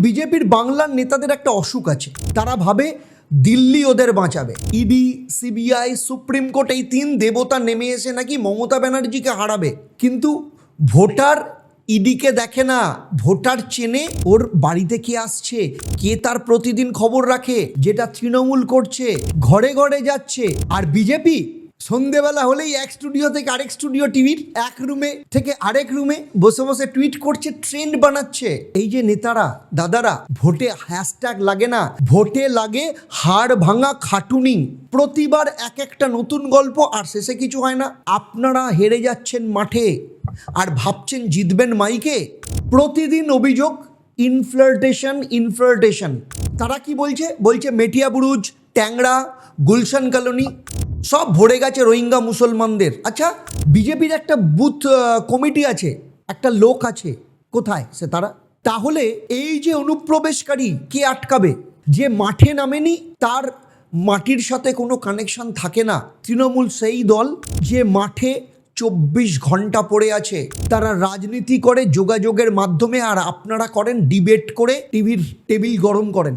বিজেপির বাংলার নেতাদের একটা অসুখ আছে, তারা ভাবে দিল্লি ওদের বাঁচাবে। ইডি, সিবিআই, সুপ্রিম কোর্ট, এই তিন দেবতা নেমে এসে নাকি মমতা ব্যানার্জিকে হারাবে। কিন্তু ভোটার ইডিকে দেখে না, ভোটার চেনে ওর বাড়িতে কে আসছে, কে তার প্রতিদিন খবর রাখে, যেটা তৃণমূল করছে, ঘরে ঘরে যাচ্ছে। আর বিজেপি সন্ধেবেলা হলেই এক স্টুডিও থেকে আরেক স্টুডিও টিভির, এক রুমে থেকে আরেক রুমে বসে বসে টুইট করছে, ট্রেন্ড বানাচ্ছে। এই যে নেতারা দাদারা, ভোটে হ্যাশট্যাগ লাগে না, ভোটে লাগে হাড় ভাঙা খাটুনি। প্রতিবার এক একটা নতুন গল্প, আর শেষে কিছু হয় না। আপনারা হেরে যাচ্ছেন মাঠে আর ভাবছেন জিতবেন মাইকে। প্রতিদিন অভিযোগ ইনফ্লাটেশন। তারা কি বলছে মেটিয়া বুরুজ, ট্যাংরা, গুলশান কলোনি সব ভরে গেছে রোহিঙ্গা মুসলমানদের। আচ্ছা, বিজেপির একটা বুথ কমিটি আছে, একটা লোক আছে, কোথায় সে তারা? তাহলে এই যে অনুপ্রবেশকারী কে আটকাবে? যে মাঠে নামেনি, তার মাটির সাথে কোনো কানেকশন থাকে না। তৃণমূল সেই দল যে মাঠে 24 ঘন্টা পড়ে আছে। তারা রাজনীতি করে যোগাযোগের মাধ্যমে, আর আপনারা করেন ডিবেট করে, টিভির টেবিল গরম করেন।